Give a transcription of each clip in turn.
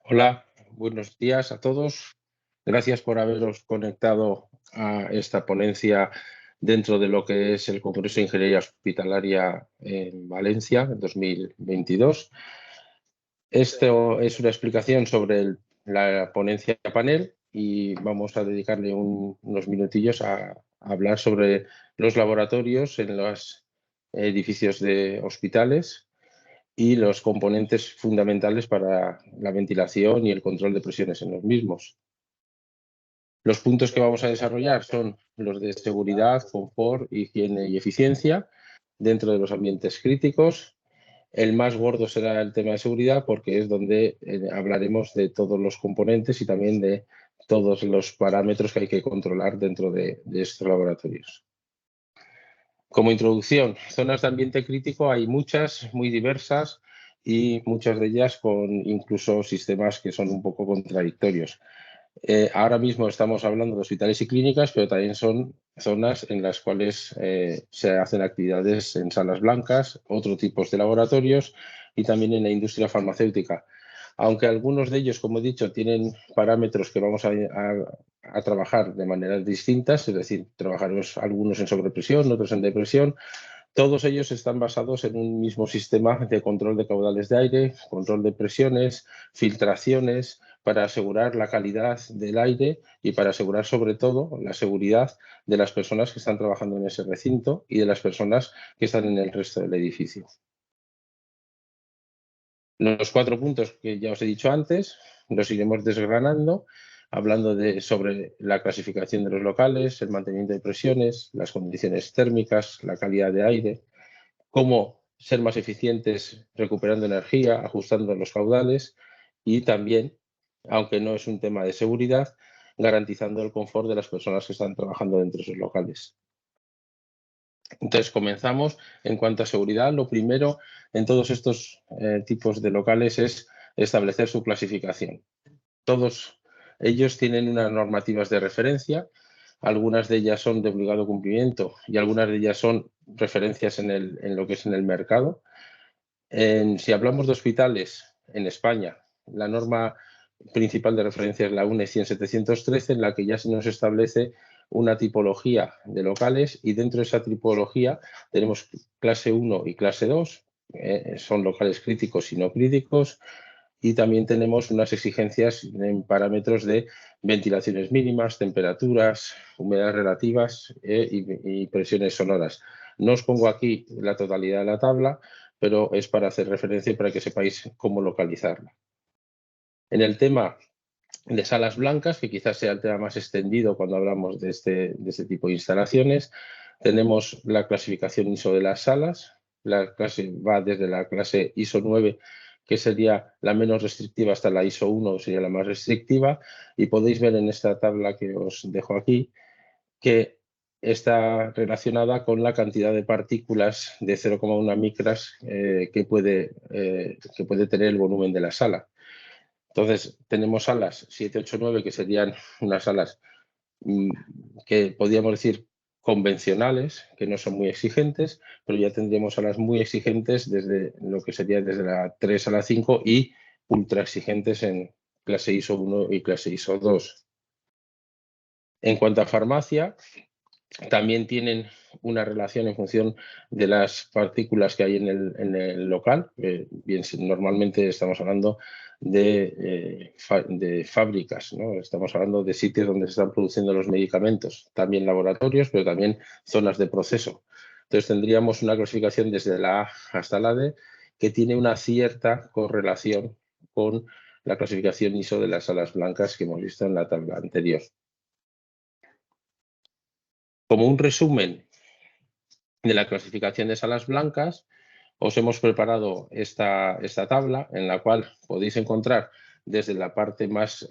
Hola, buenos días a todos. Gracias por haberos conectado a esta ponencia dentro de lo que es el Congreso de Ingeniería Hospitalaria en Valencia en 2022. Esto es una explicación sobre la ponencia panel y vamos a dedicarle unos minutillos a hablar sobre los laboratorios en los edificios de hospitales y los componentes fundamentales para la ventilación y el control de presiones en los mismos. Los puntos que vamos a desarrollar son los de seguridad, confort, higiene y eficiencia dentro de los ambientes críticos. El más gordo será el tema de seguridad porque es donde hablaremos de todos los componentes y también de todos los parámetros que hay que controlar dentro de estos laboratorios. Como introducción, zonas de ambiente crítico hay muchas, muy diversas y muchas de ellas con incluso sistemas que son un poco contradictorios. Ahora mismo estamos hablando de hospitales y clínicas, pero también son zonas en las cuales se hacen actividades en salas blancas, otros tipos de laboratorios y también en la industria farmacéutica. Aunque algunos de ellos, como he dicho, tienen parámetros que vamos a trabajar de maneras distintas, es decir, trabajaremos algunos en sobrepresión, otros en depresión, todos ellos están basados en un mismo sistema de control de caudales de aire, control de presiones, filtraciones, para asegurar la calidad del aire y para asegurar sobre todo la seguridad de las personas que están trabajando en ese recinto y de las personas que están en el resto del edificio. Los 4 puntos que ya os he dicho antes los iremos desgranando, hablando sobre la clasificación de los locales, el mantenimiento de presiones, las condiciones térmicas, la calidad de aire, cómo ser más eficientes recuperando energía, ajustando los caudales y también, aunque no es un tema de seguridad, garantizando el confort de las personas que están trabajando dentro de esos locales. Entonces, comenzamos. En cuanto a seguridad, lo primero en todos estos tipos de locales es establecer su clasificación. Todos ellos tienen unas normativas de referencia, algunas de ellas son de obligado cumplimiento y algunas de ellas son referencias en lo que es en el mercado. Si hablamos de hospitales en España, la norma principal de referencia es la UNE 100-713, en la que ya se nos establece una tipología de locales y dentro de esa tipología tenemos clase 1 y clase 2, son locales críticos y no críticos, y también tenemos unas exigencias en parámetros de ventilaciones mínimas, temperaturas, humedades relativas y presiones sonoras. No os pongo aquí la totalidad de la tabla, pero es para hacer referencia y para que sepáis cómo localizarla. En el tema de salas blancas, que quizás sea el tema más extendido cuando hablamos de este tipo de instalaciones, tenemos la clasificación ISO de las salas. La clase va desde la clase ISO 9, que sería la menos restrictiva, hasta la ISO 1, que sería la más restrictiva. Y podéis ver en esta tabla que os dejo aquí que está relacionada con la cantidad de partículas de 0,1 micras que puede tener el volumen de la sala. Entonces, tenemos salas 7, 8, 9, que serían unas salas mm, que podríamos decir convencionales, que no son muy exigentes, pero ya tendríamos salas muy exigentes desde lo que sería desde la 3 a la 5 y ultra exigentes en clase ISO 1 y clase ISO 2. En cuanto a farmacia, también tienen una relación en función de las partículas que hay en el local. Bien, normalmente estamos hablando de fábricas, ¿no? Estamos hablando de sitios donde se están produciendo los medicamentos, también laboratorios, pero también zonas de proceso. Entonces tendríamos una clasificación desde la A hasta la D que tiene una cierta correlación con la clasificación ISO de las salas blancas que hemos visto en la tabla anterior. Como un resumen de la clasificación de salas blancas, os hemos preparado esta tabla en la cual podéis encontrar desde la parte más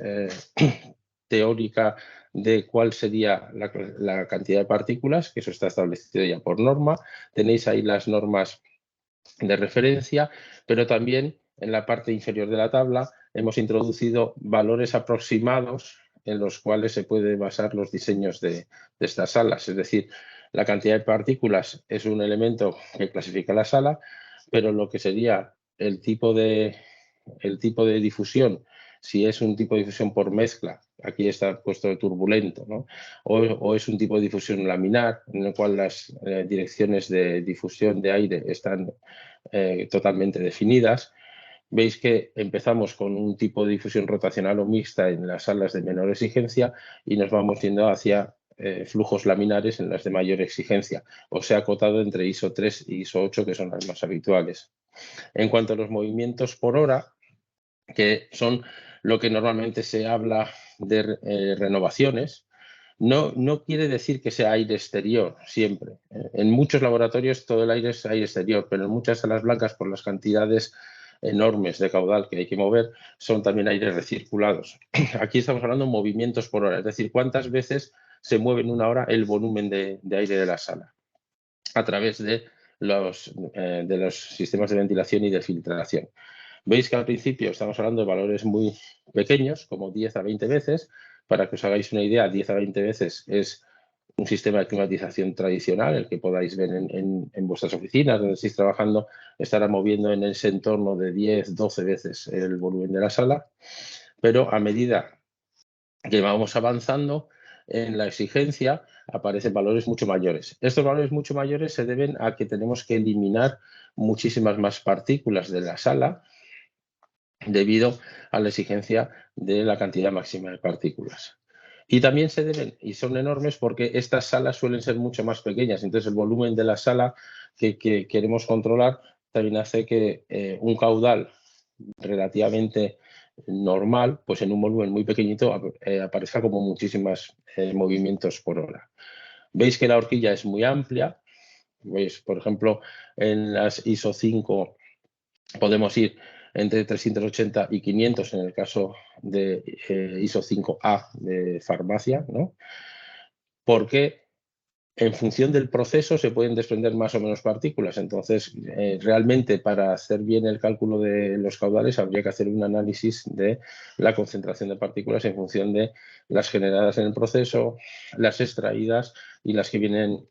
teórica de cuál sería la cantidad de partículas, que eso está establecido ya por norma. Tenéis ahí las normas de referencia, pero también en la parte inferior de la tabla hemos introducido valores aproximados en los cuales se pueden basar los diseños de estas salas. Es decir, la cantidad de partículas es un elemento que clasifica la sala, pero lo que sería el tipo de difusión si es un tipo de difusión por mezcla, aquí está puesto de turbulento, ¿no? O es un tipo de difusión laminar, en el cual las direcciones de difusión de aire están totalmente definidas. Veis que empezamos con un tipo de difusión rotacional o mixta en las salas de menor exigencia y nos vamos yendo hacia flujos laminares en las de mayor exigencia, o sea, acotado entre ISO 3 y ISO 8, que son las más habituales. En cuanto a los movimientos por hora, que son lo que normalmente se habla de renovaciones, no quiere decir que sea aire exterior siempre. En muchos laboratorios todo el aire es aire exterior, pero en muchas salas blancas, por las cantidades enormes de caudal que hay que mover, son también aires recirculados. Aquí estamos hablando de movimientos por hora, es decir, cuántas veces se mueve en una hora el volumen de aire de la sala a través de los sistemas de ventilación y de filtración. Veis que al principio estamos hablando de valores muy pequeños, como 10 a 20 veces. Para que os hagáis una idea, 10 a 20 veces es un sistema de climatización tradicional, el que podáis ver en vuestras oficinas, donde estéis trabajando, estará moviendo en ese entorno de 10, 12 veces el volumen de la sala. Pero a medida que vamos avanzando en la exigencia, aparecen valores mucho mayores. Estos valores mucho mayores se deben a que tenemos que eliminar muchísimas más partículas de la sala debido a la exigencia de la cantidad máxima de partículas. Y también se deben, y son enormes, porque estas salas suelen ser mucho más pequeñas. Entonces, el volumen de la sala que queremos controlar también hace que un caudal relativamente normal, pues en un volumen muy pequeñito, aparezca como muchísimos movimientos por hora. Veis que la horquilla es muy amplia. Veis, por ejemplo, en las ISO 5 podemos ir entre 380 y 500 en el caso de ISO 5A de farmacia, ¿no? Porque en función del proceso se pueden desprender más o menos partículas. Entonces, realmente para hacer bien el cálculo de los caudales habría que hacer un análisis de la concentración de partículas en función de las generadas en el proceso, las extraídas y las que vienen,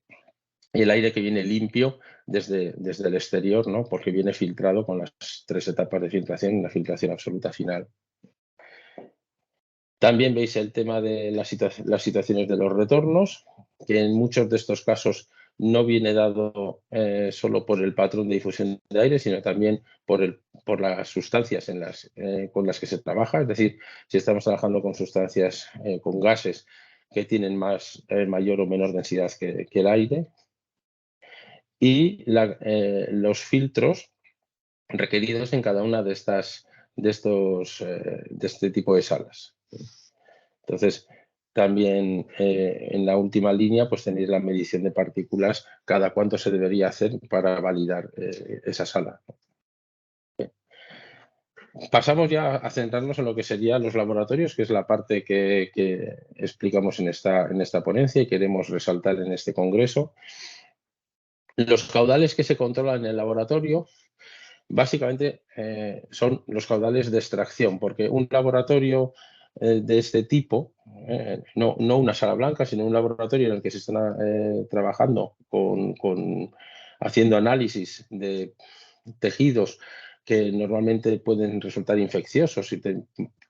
y el aire que viene limpio desde el exterior, ¿no? Porque viene filtrado con las 3 etapas de filtración y la filtración absoluta final. También veis el tema de las situaciones de los retornos, que en muchos de estos casos no viene dado solo por el patrón de difusión de aire, sino también por las sustancias con las que se trabaja. Es decir, si estamos trabajando con sustancias, con gases que tienen mayor o menor densidad que el aire, y los filtros requeridos en cada una de este tipo de salas. Entonces, también en la última línea, pues tenéis la medición de partículas, cada cuánto se debería hacer para validar esa sala. Pasamos ya a centrarnos en lo que serían los laboratorios, que es la parte que explicamos en esta ponencia y queremos resaltar en este congreso. Los caudales que se controlan en el laboratorio básicamente son los caudales de extracción, porque un laboratorio de este tipo, no una sala blanca, sino un laboratorio en el que se están trabajando haciendo análisis de tejidos que normalmente pueden resultar infecciosos y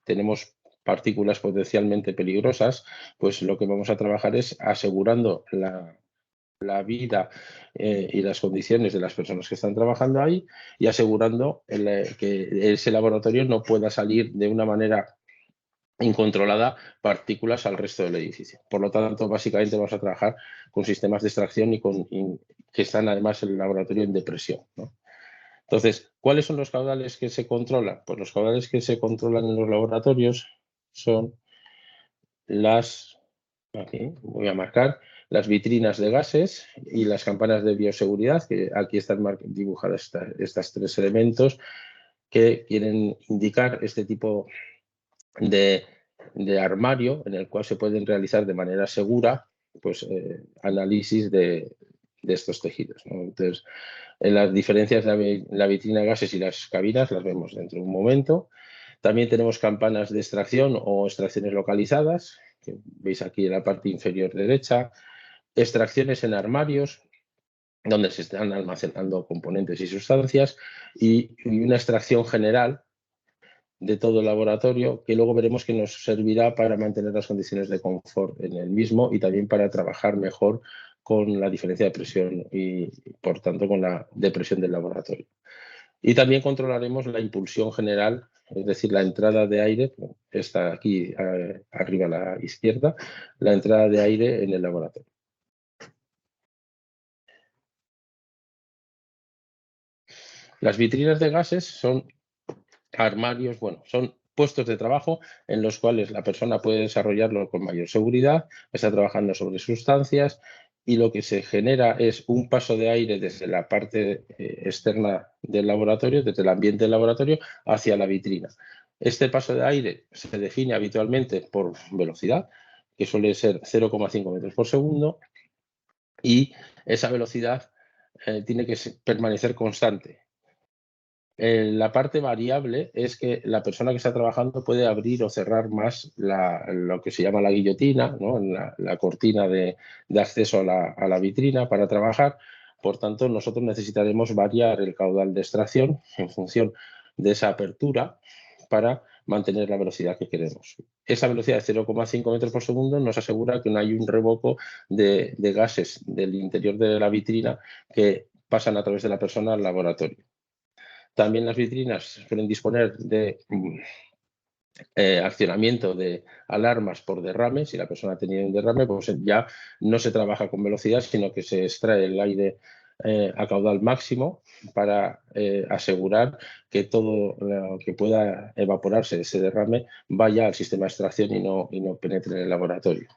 tenemos partículas potencialmente peligrosas, pues lo que vamos a trabajar es asegurando la vida y las condiciones de las personas que están trabajando ahí y asegurando que ese laboratorio no pueda salir de una manera incontrolada partículas al resto del edificio. Por lo tanto, básicamente vamos a trabajar con sistemas de extracción que están además en el laboratorio en depresión, ¿no? Entonces, ¿cuáles son los caudales que se controlan? Pues los caudales que se controlan en los laboratorios son aquí voy a marcar las vitrinas de gases y las campanas de bioseguridad, que aquí están dibujadas estos 3 elementos que quieren indicar este tipo de armario en el cual se pueden realizar de manera segura pues, análisis de estos tejidos, ¿no? Entonces, las diferencias de la vitrina de gases y las cabinas las vemos dentro de un momento. También tenemos campanas de extracción o extracciones localizadas, que veis aquí en la parte inferior derecha, extracciones en armarios, donde se están almacenando componentes y sustancias, y una extracción general de todo el laboratorio, que luego veremos que nos servirá para mantener las condiciones de confort en el mismo y también para trabajar mejor con la diferencia de presión y, por tanto, con la depresión del laboratorio. Y también controlaremos la impulsión general, es decir, la entrada de aire, está aquí arriba a la izquierda, la entrada de aire en el laboratorio. Las vitrinas de gases son armarios, bueno, son puestos de trabajo en los cuales la persona puede desarrollarlo con mayor seguridad, está trabajando sobre sustancias y lo que se genera es un paso de aire desde la parte externa del laboratorio, desde el ambiente del laboratorio, hacia la vitrina. Este paso de aire se define habitualmente por velocidad, que suele ser 0,5 metros por segundo, y esa velocidad tiene que permanecer constante. La parte variable es que la persona que está trabajando puede abrir o cerrar más lo que se llama la guillotina, ¿no? La cortina de acceso a la vitrina para trabajar. Por tanto, nosotros necesitaremos variar el caudal de extracción en función de esa apertura para mantener la velocidad que queremos. Esa velocidad de 0,5 metros por segundo nos asegura que no hay un revoco de gases del interior de la vitrina que pasan a través de la persona al laboratorio. También las vitrinas suelen disponer de accionamiento de alarmas por derrame. Si la persona ha tenido un derrame, pues ya no se trabaja con velocidad, sino que se extrae el aire a caudal máximo para asegurar que todo lo que pueda evaporarse de ese derrame vaya al sistema de extracción y no penetre en el laboratorio.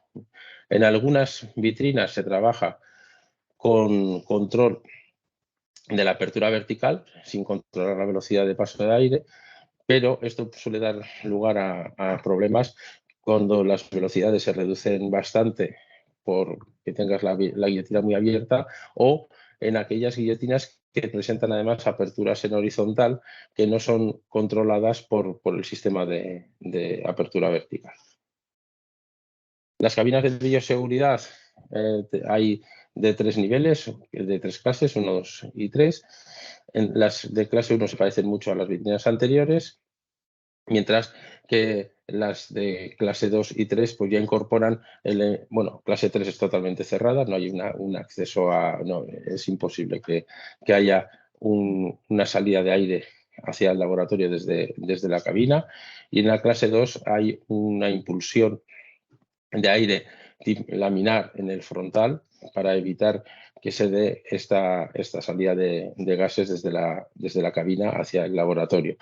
En algunas vitrinas se trabaja con control de la apertura vertical, sin controlar la velocidad de paso de aire, pero esto suele dar lugar a problemas cuando las velocidades se reducen bastante por que tengas la guillotina muy abierta o en aquellas guillotinas que presentan además aperturas en horizontal que no son controladas por el sistema de apertura vertical. Las cabinas de bioseguridad hay de 3 niveles, de 3 clases, 1, 2 y 3. Las de clase 1 se parecen mucho a las vitrinas anteriores, mientras que las de clase 2 y 3 pues ya incorporan, bueno, clase 3 es totalmente cerrada, no hay un acceso no, es imposible que haya una salida de aire hacia el laboratorio desde la cabina, y en la clase 2 hay una impulsión de aire laminar en el frontal para evitar que se dé esta salida de gases desde la cabina hacia el laboratorio.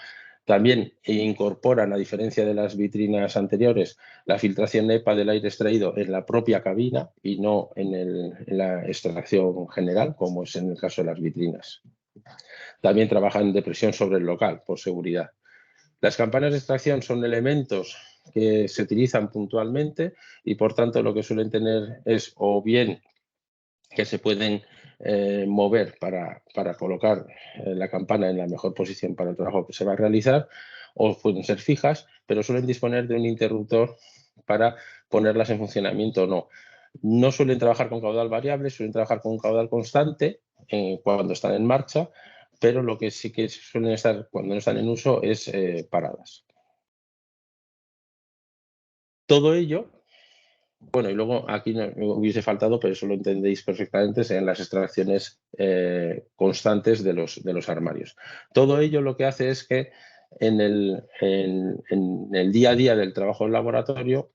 También incorporan, a diferencia de las vitrinas anteriores, la filtración EPA del aire extraído en la propia cabina y no en la extracción general, como es en el caso de las vitrinas. También trabajan de presión sobre el local, por seguridad. Las campanas de extracción son elementos que se utilizan puntualmente y, por tanto, lo que suelen tener es o bien que se pueden mover para colocar la campana en la mejor posición para el trabajo que se va a realizar, o pueden ser fijas, pero suelen disponer de un interruptor para ponerlas en funcionamiento o no. No suelen trabajar con caudal variable, suelen trabajar con un caudal constante cuando están en marcha, pero lo que sí que suelen estar cuando no están en uso es paradas. Todo ello, bueno, y luego aquí no hubiese faltado, pero eso lo entendéis perfectamente, sean las extracciones constantes de los armarios. Todo ello lo que hace es que en el día a día del trabajo del laboratorio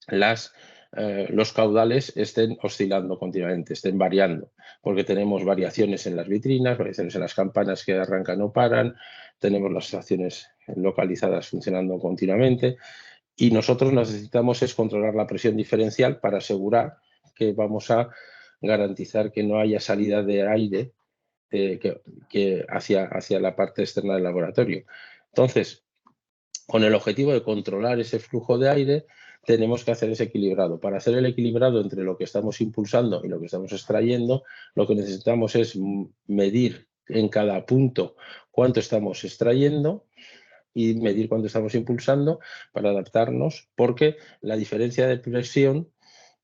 los caudales estén oscilando continuamente, estén variando, porque tenemos variaciones en las vitrinas, variaciones en las campanas que arrancan o paran, tenemos las estaciones localizadas funcionando continuamente, y nosotros necesitamos es controlar la presión diferencial para asegurar que vamos a garantizar que no haya salida de aire hacia la parte externa del laboratorio. Entonces, con el objetivo de controlar ese flujo de aire, tenemos que hacer ese equilibrado. Para hacer el equilibrado entre lo que estamos impulsando y lo que estamos extrayendo, lo que necesitamos es medir en cada punto cuánto estamos extrayendo y medir cuánto estamos impulsando para adaptarnos, porque la diferencia de presión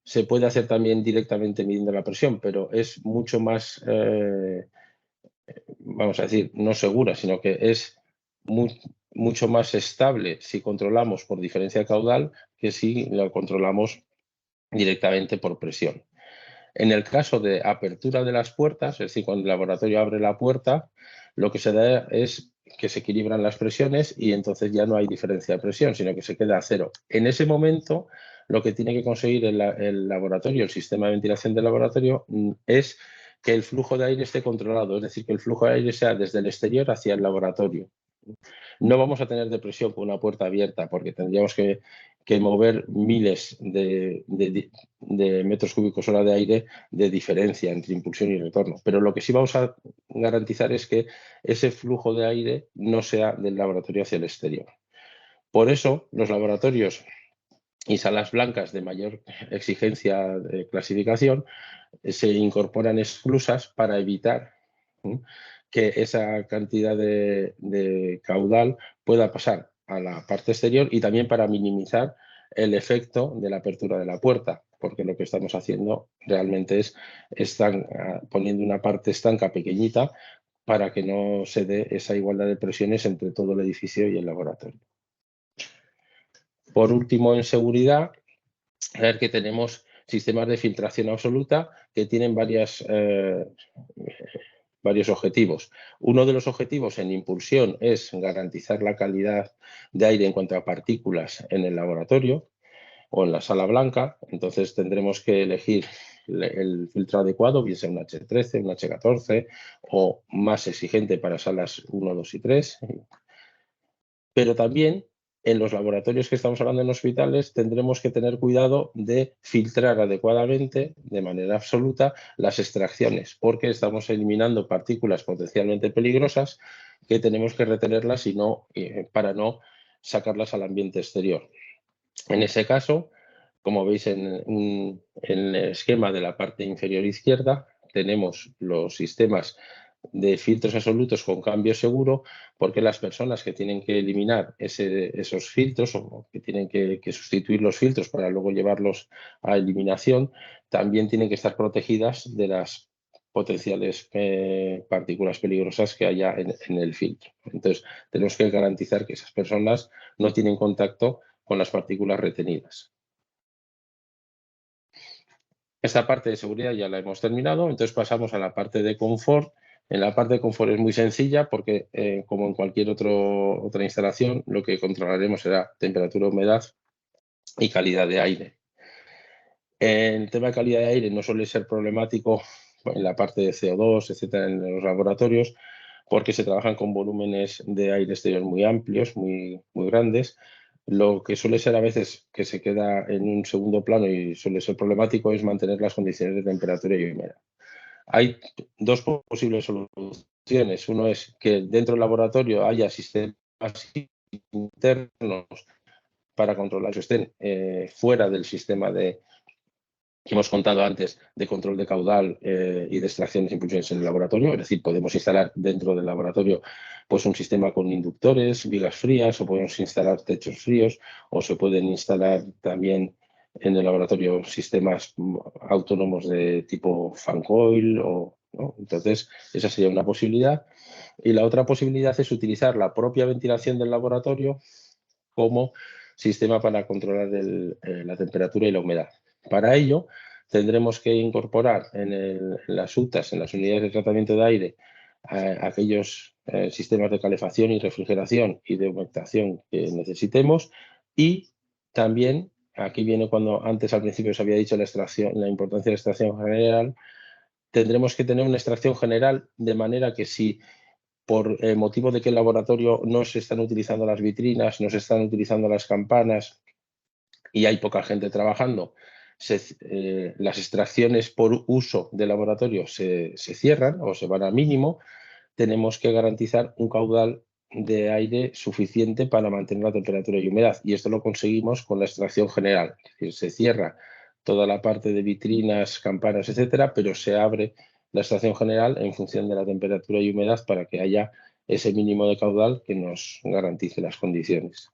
se puede hacer también directamente midiendo la presión, pero es mucho más, vamos a decir, no segura, sino que es mucho más estable si controlamos por diferencia caudal que si lo controlamos directamente por presión. En el caso de apertura de las puertas, es decir, cuando el laboratorio abre la puerta, lo que se da es que se equilibran las presiones y entonces ya no hay diferencia de presión, sino que se queda a cero. En ese momento, lo que tiene que conseguir el laboratorio, el sistema de ventilación del laboratorio, es que el flujo de aire esté controlado, es decir, que el flujo de aire sea desde el exterior hacia el laboratorio. No vamos a tener depresión con una puerta abierta porque tendríamos que mover miles de metros cúbicos hora de aire de diferencia entre impulsión y retorno. Pero lo que sí vamos a garantizar es que ese flujo de aire no sea del laboratorio hacia el exterior. Por eso, los laboratorios y salas blancas de mayor exigencia de clasificación se incorporan esclusas para evitar que esa cantidad de caudal pueda pasar a la parte exterior y también para minimizar el efecto de la apertura de la puerta, porque lo que estamos haciendo realmente es poniendo una parte estanca pequeñita para que no se dé esa igualdad de presiones entre todo el edificio y el laboratorio. Por último, en seguridad, a ver que tenemos sistemas de filtración absoluta que tienen varios objetivos. Uno de los objetivos en impulsión es garantizar la calidad de aire en cuanto a partículas en el laboratorio o en la sala blanca. Entonces tendremos que elegir el filtro adecuado, bien sea un H13, un H14 o más exigente para salas 1, 2 y 3. Pero también en los laboratorios que estamos hablando en hospitales tendremos que tener cuidado de filtrar adecuadamente, de manera absoluta, las extracciones, porque estamos eliminando partículas potencialmente peligrosas que tenemos que retenerlas para no sacarlas al ambiente exterior. En ese caso, como veis en el esquema de la parte inferior izquierda, tenemos los sistemas de filtros absolutos con cambio seguro, porque las personas que tienen que eliminar esos filtros o que tienen que sustituir los filtros para luego llevarlos a eliminación, también tienen que estar protegidas de las potenciales partículas peligrosas que haya en el filtro. Entonces, tenemos que garantizar que esas personas no tienen contacto con las partículas retenidas. Esta parte de seguridad ya la hemos terminado, entonces pasamos a la parte de confort. En la parte de confort es muy sencilla porque, como en cualquier otra instalación, lo que controlaremos será temperatura, humedad y calidad de aire. El tema de calidad de aire no suele ser problemático en la parte de CO2, etcétera, en los laboratorios, porque se trabajan con volúmenes de aire exterior muy amplios, muy grandes. Lo que suele ser a veces que se queda en un segundo plano y suele ser problemático es mantener las condiciones de temperatura y humedad. Hay dos posibles soluciones. Uno es que dentro del laboratorio haya sistemas internos para controlar que estén fuera del sistema que hemos contado antes de control de caudal y de extracciones e impulsiones en el laboratorio. Es decir, podemos instalar dentro del laboratorio pues, un sistema con inductores, vigas frías, o podemos instalar techos fríos, o se pueden instalar también en el laboratorio sistemas autónomos de tipo fan coil. ¿No? Entonces, esa sería una posibilidad. Y la otra posibilidad es utilizar la propia ventilación del laboratorio como sistema para controlar la temperatura y la humedad. Para ello, tendremos que incorporar en las UTAs, en las unidades de tratamiento de aire, aquellos sistemas de calefacción y refrigeración y de humectación que necesitemos, y también, aquí viene cuando antes al principio se había dicho la importancia de la extracción general, tendremos que tener una extracción general de manera que si por motivo de que el laboratorio no se están utilizando las vitrinas, no se están utilizando las campanas y hay poca gente trabajando, las extracciones por uso del laboratorio se cierran o se van al mínimo, tenemos que garantizar un caudal de aire suficiente para mantener la temperatura y humedad. Y esto lo conseguimos con la extracción general. Es decir, se cierra toda la parte de vitrinas, campanas, etcétera, pero se abre la extracción general en función de la temperatura y humedad para que haya ese mínimo de caudal que nos garantice las condiciones.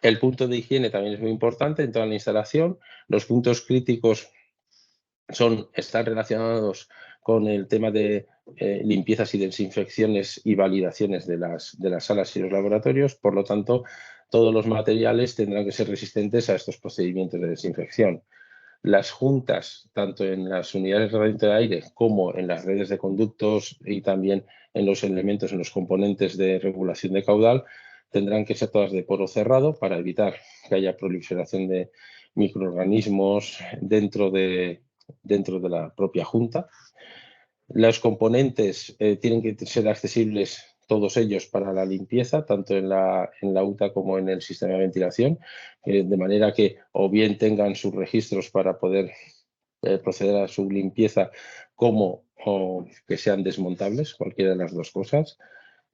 El punto de higiene también es muy importante en toda la instalación. Los puntos críticos están relacionados con el tema de limpiezas y desinfecciones y validaciones de las salas y los laboratorios. Por lo tanto, todos los materiales tendrán que ser resistentes a estos procedimientos de desinfección. Las juntas, tanto en las unidades de tratamiento de aire como en las redes de conductos y también en los elementos, en los componentes de regulación de caudal, tendrán que ser todas de poro cerrado para evitar que haya proliferación de microorganismos dentro de la propia junta. Los componentes tienen que ser accesibles todos ellos para la limpieza, tanto en la UTA como en el sistema de ventilación, de manera que o bien tengan sus registros para poder proceder a su limpieza, como o que sean desmontables, cualquiera de las dos cosas.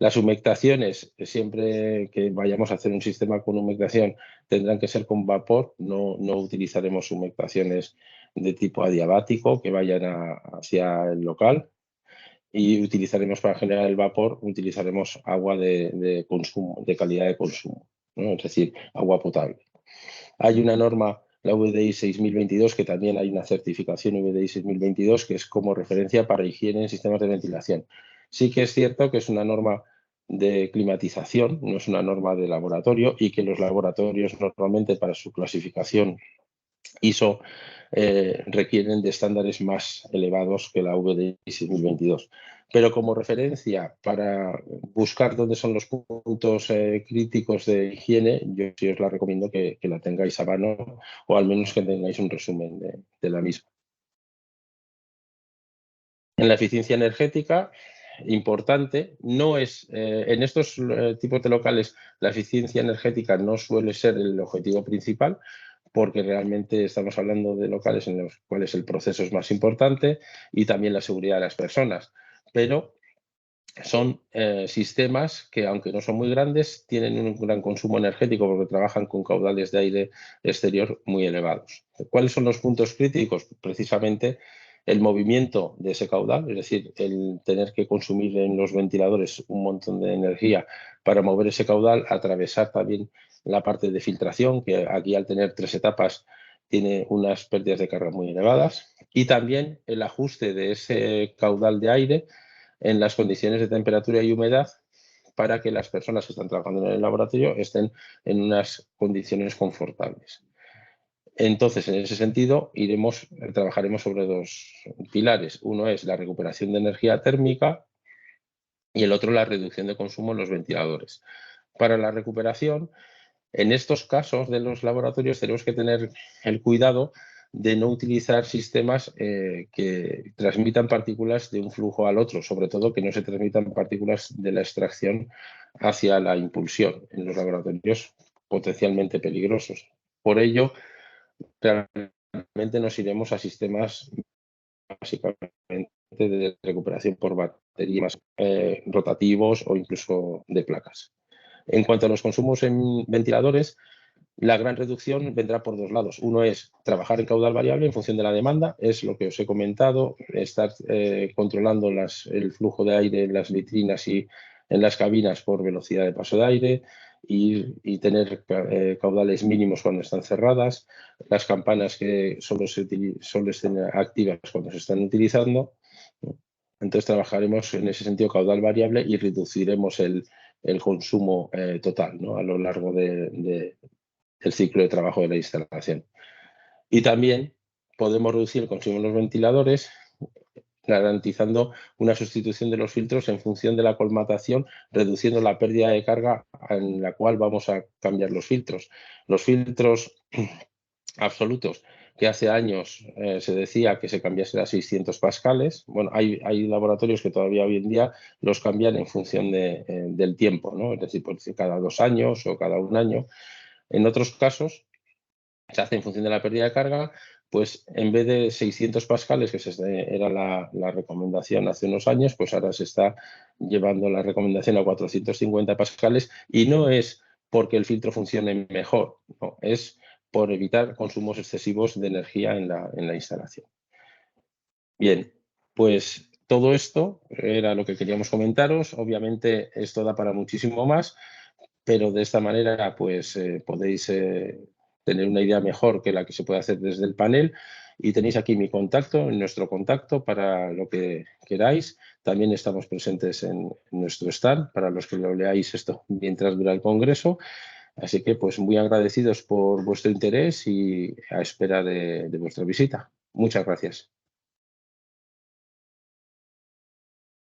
Las humectaciones, siempre que vayamos a hacer un sistema con humectación, tendrán que ser con vapor, no utilizaremos humectaciones de tipo adiabático que vayan hacia el local, y utilizaremos para generar el vapor, utilizaremos agua de consumo, de calidad de consumo, ¿no? Es decir, agua potable. Hay una norma, la VDI 6022, que también hay una certificación VDI 6022, que es como referencia para higiene en sistemas de ventilación. Sí que es cierto que es una norma de climatización, no es una norma de laboratorio, y que los laboratorios normalmente para su clasificación ISO requieren de estándares más elevados que la VDI 6022. Pero como referencia para buscar dónde son los puntos críticos de higiene, yo sí os la recomiendo que la tengáis a mano, o al menos que tengáis un resumen de la misma. En la eficiencia energética, importante, no es, en estos tipos de locales la eficiencia energética no suele ser el objetivo principal, porque realmente estamos hablando de locales en los cuales el proceso es más importante y también la seguridad de las personas. Pero son sistemas que, aunque no son muy grandes, tienen un gran consumo energético porque trabajan con caudales de aire exterior muy elevados. ¿Cuáles son los puntos críticos? Precisamente el movimiento de ese caudal, es decir, el tener que consumir en los ventiladores un montón de energía para mover ese caudal, atravesar también la parte de filtración, que aquí al tener 3 etapas tiene unas pérdidas de carga muy elevadas, y también el ajuste de ese caudal de aire en las condiciones de temperatura y humedad para que las personas que están trabajando en el laboratorio estén en unas condiciones confortables. Entonces, en ese sentido, trabajaremos sobre 2 pilares. Uno es la recuperación de energía térmica y el otro la reducción de consumo en los ventiladores. Para la recuperación, en estos casos de los laboratorios tenemos que tener el cuidado de no utilizar sistemas que transmitan partículas de un flujo al otro, sobre todo que no se transmitan partículas de la extracción hacia la impulsión en los laboratorios potencialmente peligrosos. Por ello, realmente nos iremos a sistemas básicamente de recuperación por baterías rotativos o incluso de placas. En cuanto a los consumos en ventiladores, la gran reducción vendrá por 2 lados. Uno es trabajar en caudal variable en función de la demanda, es lo que os he comentado, estar controlando el flujo de aire en las vitrinas y en las cabinas por velocidad de paso de aire y tener caudales mínimos cuando están cerradas, las campanas que solo estén activas cuando se están utilizando. Entonces trabajaremos en ese sentido caudal variable y reduciremos el consumo total, ¿no?, a lo largo del ciclo de trabajo de la instalación. Y también podemos reducir el consumo de los ventiladores garantizando una sustitución de los filtros en función de la colmatación, reduciendo la pérdida de carga en la cual vamos a cambiar los filtros. Los filtros absolutos, que hace años se decía que se cambiase a 600 pascales. Bueno, hay laboratorios que todavía hoy en día los cambian en función del tiempo, ¿no? Es decir, pues, cada 2 años o cada 1 año. En otros casos se hace en función de la pérdida de carga, pues en vez de 600 pascales, que era la recomendación hace unos años, pues ahora se está llevando la recomendación a 450 pascales, y no es porque el filtro funcione mejor, no, es por evitar consumos excesivos de energía en la instalación. Bien, pues todo esto era lo que queríamos comentaros. Obviamente esto da para muchísimo más, pero de esta manera pues podéis tener una idea mejor que la que se puede hacer desde el panel, y tenéis aquí mi contacto, nuestro contacto para lo que queráis. También estamos presentes en nuestro stand para los que lo leáis esto mientras dura el congreso. Así que pues muy agradecidos por vuestro interés y a espera de vuestra visita. Muchas gracias.